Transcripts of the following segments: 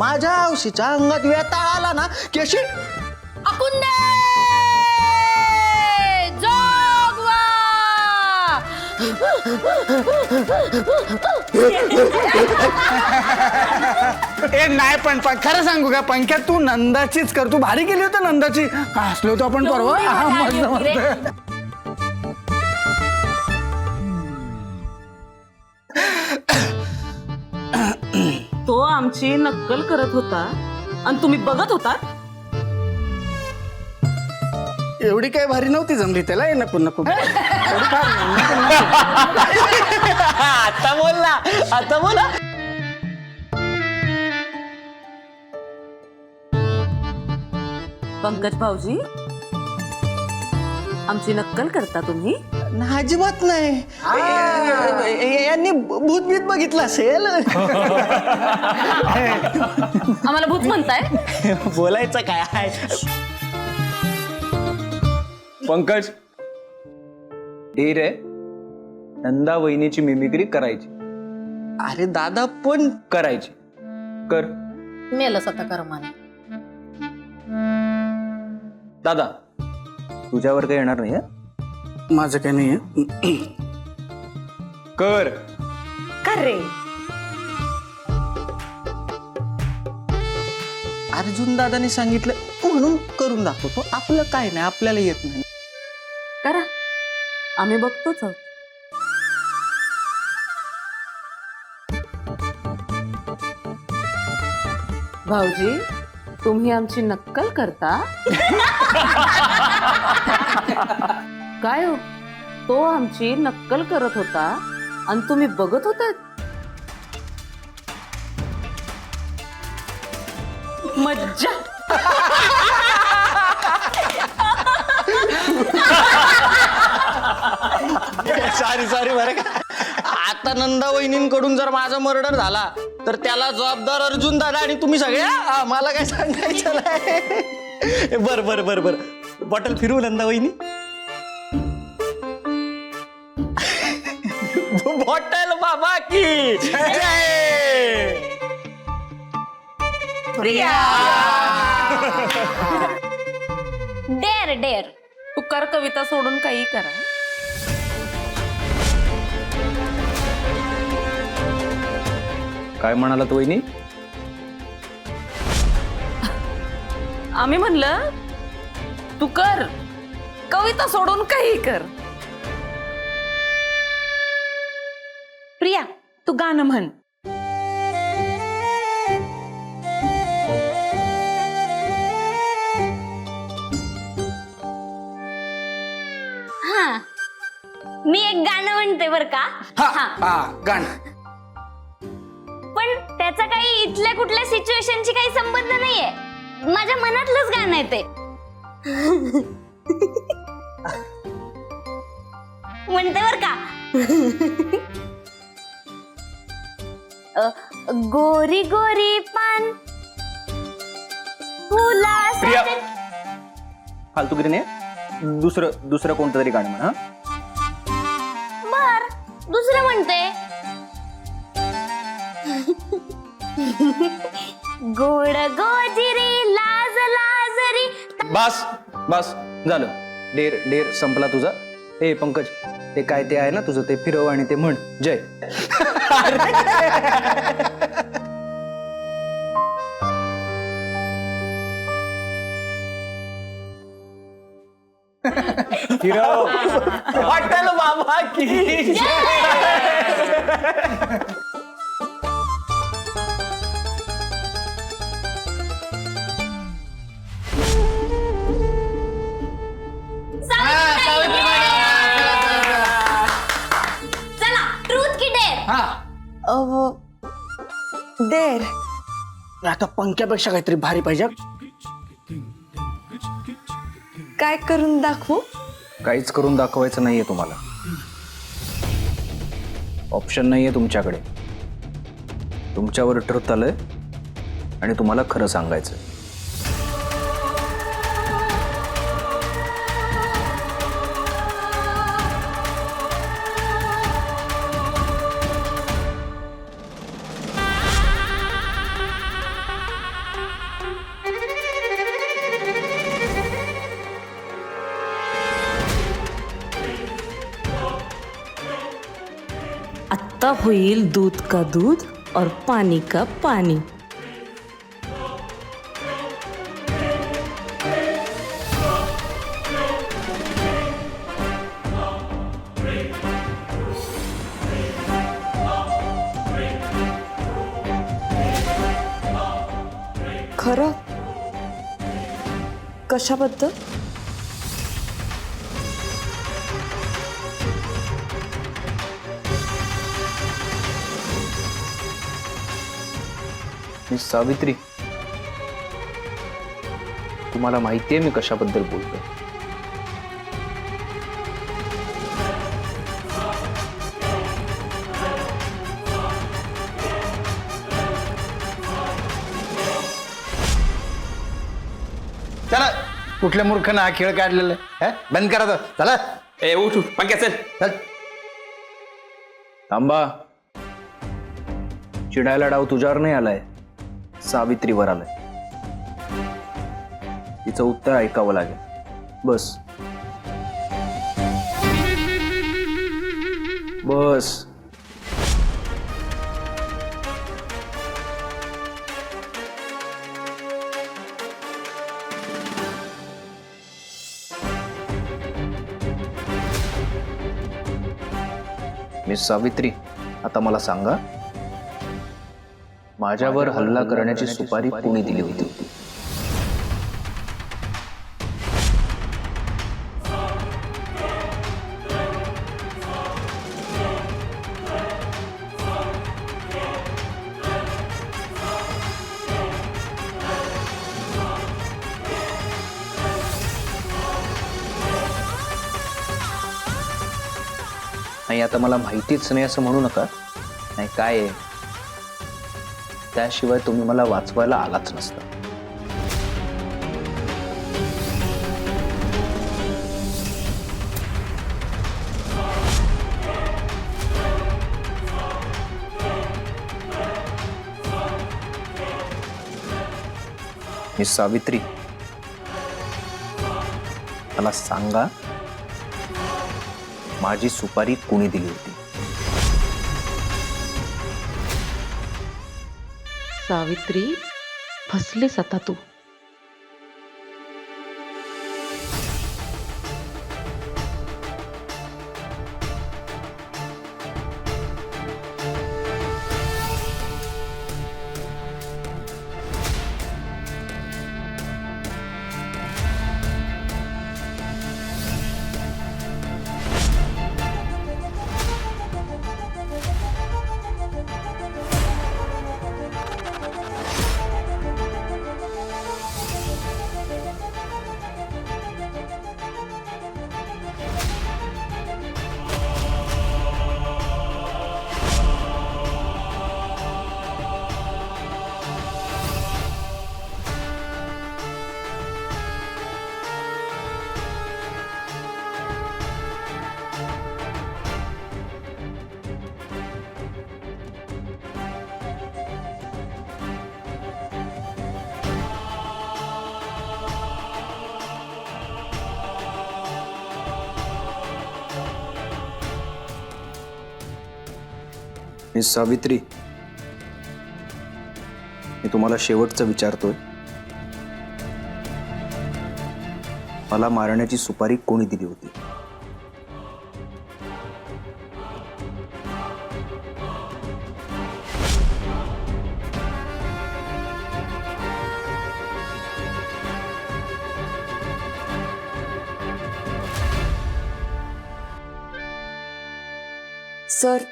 माझ्या औशीच्या अंगात वेताळ आला ना की अशी अकुंदे जोगवा. ए नाही पण खरं सांगू का पंख्या तू नंदाचीच कर. तू भारी केली होती नंदाची. हसलो होतो आपण परवा. हा, मस्त मस्त. तो आमची नक्कल करत होता आणि तुम्ही बघत होता. एवढी काही भारी नव्हती जमली त्याला. ये नको नको. एवढी फार नाही. आता बोलला आता बोला. पंकज भाऊजी आमची नक्कल करता तुम्ही. अजिबात नाही. यांनी भूतभीत बघितलं असेल. आम्हाला भूत म्हणताय. बोलायचं काय आहे. पंकज धीर आहे. नंदा वहिनीची मिमिक्री करायची. अरे दादा पण करायची कर. मेलच आता कर्माने. दादा तुझ्यावर काही येणार नाही. माझं काही नाहीये. कर. रे अर्जुन दादाने सांगितलं म्हणून करून दाखवतो. आपलं काय नाही, आपल्याला येत नाही. करा. आम्ही बघतोच आहोत. भाऊजी तुम्ही आमची नक्कल करता. काय हो तो आमची नक्कल करत होता आणि तुम्ही बघत होतात. मज्जा. सॉरी बरं का. आता नंदा वहिनींकडून जर माझा मर्डर झाला तर त्याला जबाबदार अर्जुन दादा आणि तुम्ही सगळ्या. मला काय सांगायचं नाही. बर बॉटल फिरू नंदा वहिनी. बॉटल बाबा की जय. Der der. तू कर कविता सोडून काही करा. काय म्हणालात वहिनी. आम्ही म्हणलं तू कर कविता सोडून काही कर. प्रिया तू गाणं म्हण. हा मी एक गाणं म्हणते बर का. हा गाणं. पण त्याचा काही इथल्या कुठल्या सिच्युएशनशी काही संबंध नाहीये. माझ्या मनातलंच गाणं आहे ते. म्हणते बर का. गोरी गोरी पान फुला. प्रिया फालतूगिरी नाही. दुसरं कोणतं तरी गाणं म्हण. हा बर दुसरं म्हणते. गोड गोजिरी लाज लाजरी. बस झालं. डेर संपला तुझा. ए पंकज ते काय ते आहे ना तुझं ते फिरव आणि ते म्हण जय. फिरव. बॉटल बाबा की चला ट्रूथ की डेअर. डेर. आता पंख्यापेक्षा काहीतरी भारी पाहिजे. काय करून दाखवू. काहीच करून दाखवायचं नाहीये तुम्हाला. ऑप्शन नाहीये तुमच्याकडे. तुमच्यावर ट्रुथ आलंय आणि तुम्हाला खरं सांगायचं. आता होईल दूध का दूध और पानी का पानी. खरं कशाबद्दल? मिस सावित्री, तुम्हाला माहितीये मी कशाबद्दल बोलतोय. चला कुठल्या मूर्खानं हा खेळ काढलेला आहे? बंद करा तो. चला ए उठ उठ पंक्या चल. चल. थांबा. चिडायला डाव तुझ्यावर नाही आलाय, सावित्रीवर आलाय. तिचं उत्तर ऐकावं लागेल. बस बस. मिस सावित्री, आता मला सांगा, माझ्यावर हल्ला करण्याची सुपारी कोणी दिली होती? नाही, आता मला माहितीच नाही असं म्हणू नका. नाही काय आहे, त्याशिवाय तुम्ही मला वाचवायला आलाच नसता. मिस सावित्री, मला सांगा, माझी सुपारी कोणी दिली होती? सावित्री, फसलीस आता तू. मिस सावित्री, मी तुम्हाला शेवटचं विचारतोय, मला मारण्याची सुपारी कोणी दिली होती? सर,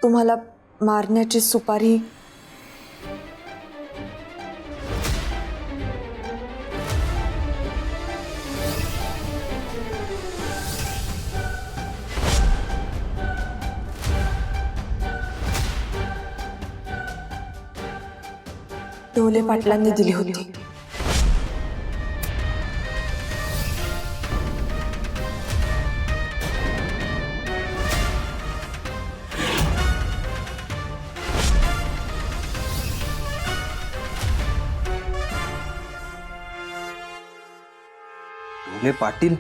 तुम्हाला मारण्याची सुपारी ढोले पाटलांनी दिली होती. ढोले पाटील?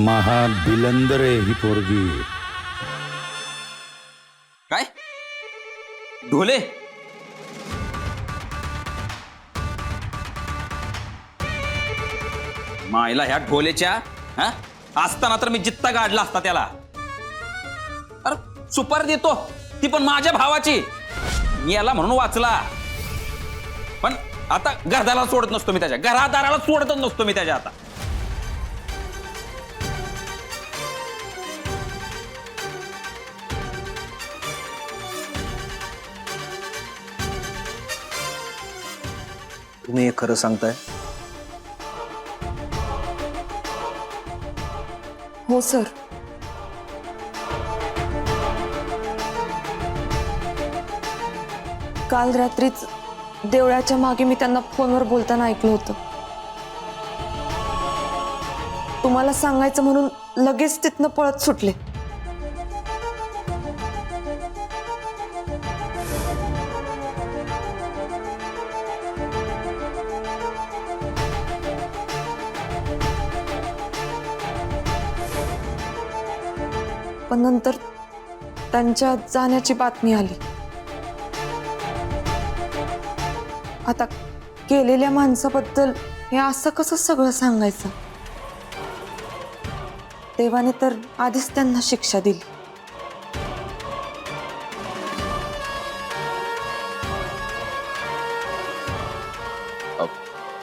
महाबिलंदर आहे ही पोरगी. ढोले मायला ह्या ढोलेच्या हा असताना तर मी जित्ता गाडला असता त्याला. अरे सुपारी देतो ती पण माझ्या भावाची, याला म्हणून वाचला. पण आता घरदाराला सोडत नसतो मी, त्याच्या घरादाराला सोडतच नसतो मी त्याच्या आता. तुम्ही हे खरं सांगताय? हो सर. काल रात्रीच देवळाच्या मागे मी त्यांना फोनवर बोलताना ऐकलं होतं. तुम्हाला सांगायचं म्हणून लगेच तिथनं पळत सुटले. पण नंतर त्यांच्या जाण्याची बातमी आली. आता केलेल्या माणसाबद्दल हे असं कसं सगळं सांगायचं. देवाने तर आधीच त्यांना शिक्षा दिली.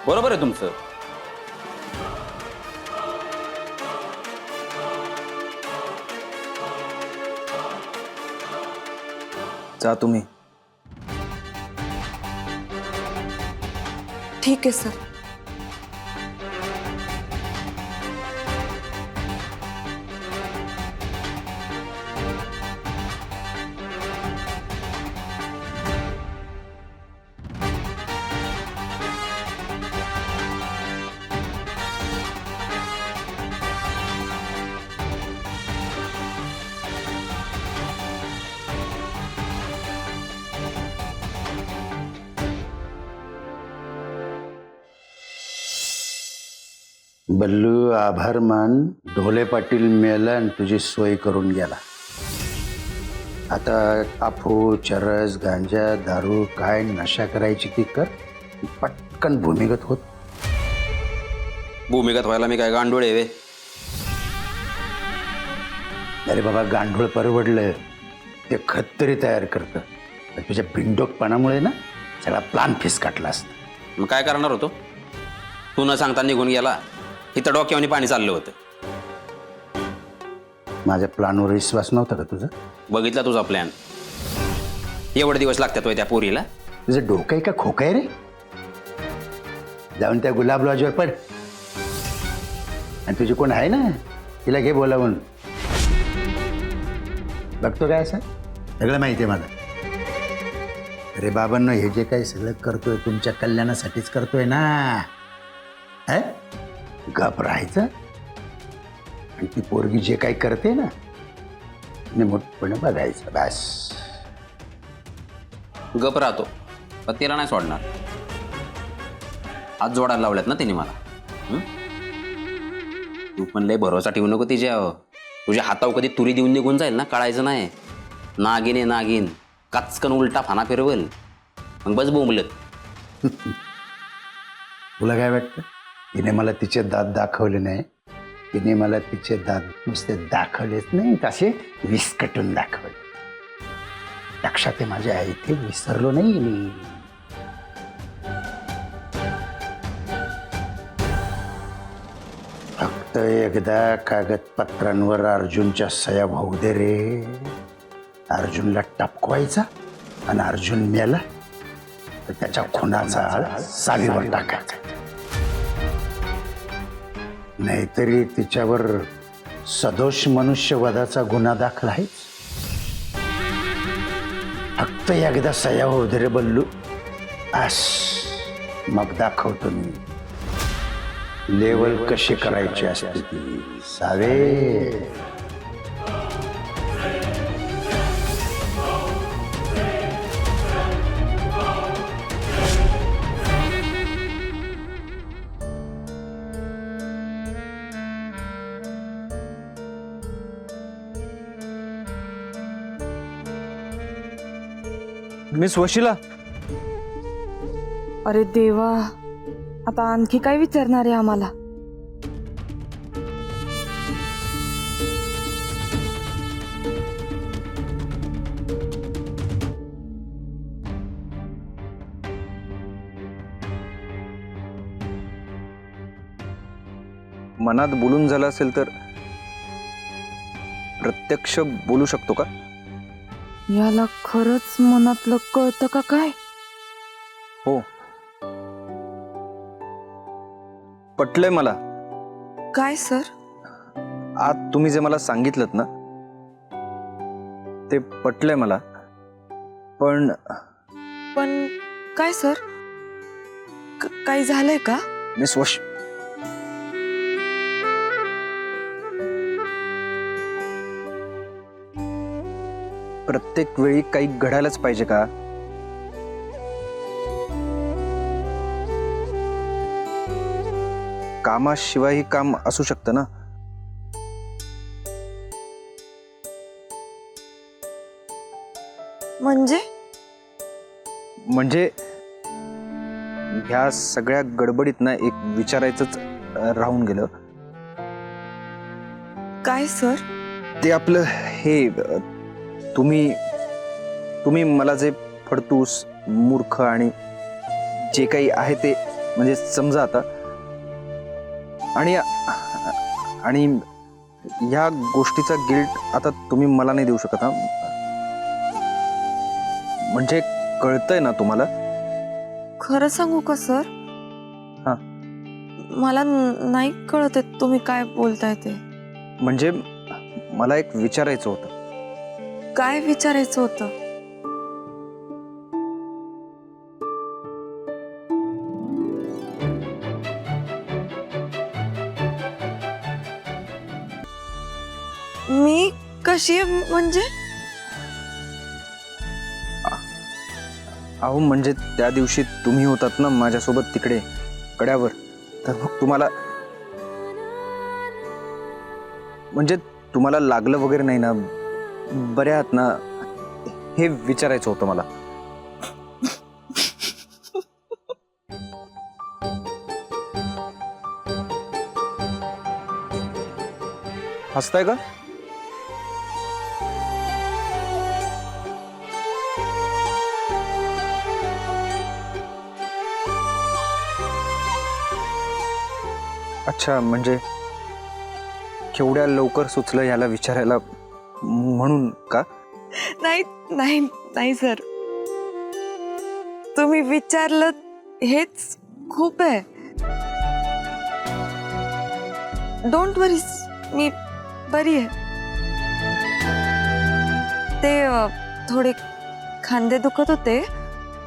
बरोबर आहे तुमचं. जा तुम्ही. ठीक आहे सर. बल्लू आभार मान. ढोले पाटील मेला आणि तुझी सोय करून गेला. आता अफू चरस गांजा दारू काय नशा करायची ती कर, पटकन भूमिगत होत. भूमिगत व्हायला मी काय गांडोळे वे? अरे बाबा गांडूळ परवडलं ते खत तरी तयार करतं. पण तुझ्या बिंडोकपणामुळे ना सगळा प्लान फिसकाटला असता. मग काय करणार होतो? तू न सांगता निघून गेला. इथं डोक्यावनी पाणी चाललं होतं. माझ्या प्लॅनवर विश्वास नव्हता का तुझा? बघितला तुझा प्लॅन. एवढे दिवस लागतात होय त्या पोरीला? तुझं डोकं आहे का खोकं आहे रे? जाऊन त्या गुलाब लॉजवर पड आणि तुझी कोण आहे ना तिला घे बोलावून. बघतो काय असं सगळं माहिती आहे मला. अरे बाबांनो हे जे काही सगळं करतोय तुमच्या कल्याणासाठीच करतोय ना. गप राहायचं आणि ती पोरगी जे काही करते ना मोठपणे बघायचं बस. गप राहतो पण तिला नाही सोडणार. हात जोडायला लावल्यात ना तिने मला. तू पण लय भरोसा ठेवू नको तिच्या. तुझ्या हातावर कधी तुरी देऊन निघून जाईल ना कळायचं नाही. नागिन आहे नागिन. काचकन उलटा फाना फिरवल मग बस बोंबलत. तुला काय वाटतं? तिने मला तिचे दात दाखवले नाही. तिने मला तिचे दात नुसते दाखवलेच नाही तसे विस्कटून दाखवले. लक्षात आहे माझ्या आई ते विसरलो नाही मी. फक्त एकदा कागदपत्रांवर अर्जुनच्या सह्या भाऊ दे रे. अर्जुनला टपकवायचा आणि अर्जुन मेला तर त्याच्या खुनाचा आळ सालीवर टाकायचा. नाहीतरी तिच्यावर सदोष मनुष्यवधाचा गुन्हा दाखल आहेच. फक्त एकदा सह्या होऊ दे रे बल्लू. बस मग दाखवतो मी लेवल कशी करायची असते ती. सावे मिस वशिला, अरे देवा, आता आणखी काय विचारणार आहे आम्हाला? मनात बोलून झालं असेल तर प्रत्यक्ष बोलू शकतो का? याला खरंच मनातलं कळतं का काय? हो, पटलंय मला. काय सर? आज तुम्ही जे मला सांगितलं ना ते पटलंय मला. पण पण काय सर? काही झालंय का? मिस वश प्रत्येक वेळी काही घडायलाच पाहिजे का? कामाशिवायही काम असू शकतं ना. म्हणजे ह्या सगळ्या गडबडीत ना एक विचारायचंच राहून गेलं. काय सर? ते आपलं हे तुम्ही मला जे फडतूस, मूर्ख आणि जे काही आहे ते म्हणजे समजा आता. आणि ह्या गोष्टीचा गिल्ट आता तुम्ही मला नाही देऊ शकत. हा, म्हणजे कळतंय ना तुम्हाला? खरं सांगू का सर? हा. मला नाही कळत आहे तुम्ही काय बोलताय ते. म्हणजे मला एक विचारायचं होतं. काय विचारायचं होतं? मी कशी आहे म्हणजे? अहो म्हणजे त्या दिवशी तुम्ही होतात ना माझ्यासोबत तिकडे कड्यावर, तर मग तुम्हाला म्हणजे तुम्हाला लागलं वगैरे नाही ना? बऱ्या आहात ना? हे विचारायचं होतं मला. हसताय का? अच्छा, म्हणजे केवढ्या लवकर सुचलं याला विचारायला म्हणून का? नाही नाही नाही सर, तुम्ही विचारलं हेच खूप आहे. डोंट वरी, मी बरी आहे. ते थोडे खांदे दुखत होते,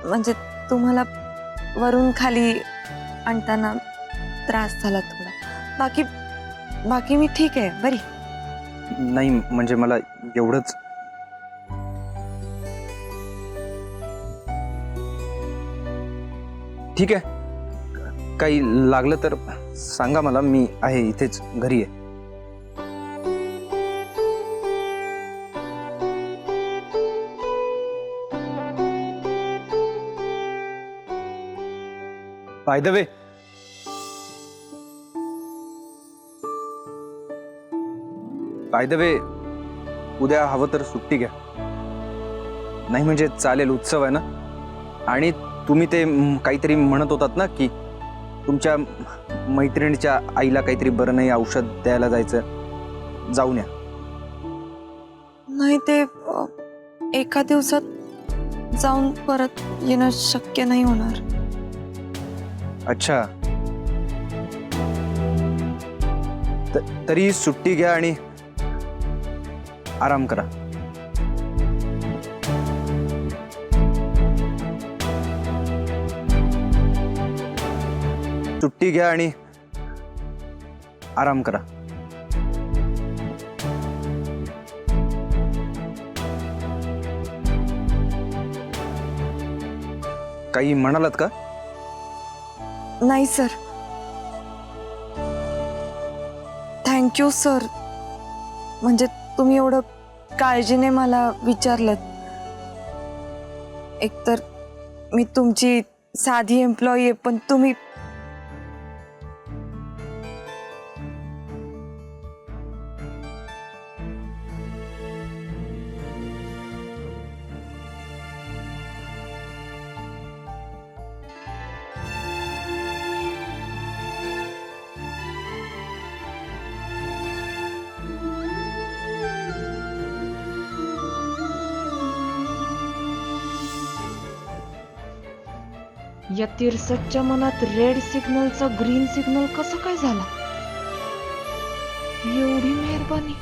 म्हणजे तुम्हाला वरून खाली आणताना त्रास झाला थोडा. बाकी मी ठीक आहे, बरी. नाही म्हणजे मला एवढंच. ठीक आहे, काही लागलं तर सांगा मला, मी आहे इथेच, घरी आहे. बाय द वे, उद्या हवं तर सुट्टी घ्या. नाही म्हणजे चालेल, उत्सव आहे ना. आणि तुम्ही ते काहीतरी म्हणत होतात ना की तुमच्या मैत्रिणीच्या आईला काहीतरी बरं नाही, औषध द्यायला जायचं, जाऊन या. नाही, ते एका दिवसात जाऊन परत येणं शक्य नाही होणार. अच्छा, तरी सुट्टी घ्या आणि आराम करा. सुट्टी घ्या आणि आराम करा. काही म्हणालात का? नाही सर, थँक्यू सर. म्हणजे तुम्ही एवढं काळजीने मला विचारलं. एकतर मी तुमची साधी एम्प्लॉई आहे, पण तुम्ही या तिरसटच्या मनात रेड सिग्नलचा ग्रीन सिग्नल कसं काय झाला? एवढी मेहरबानी.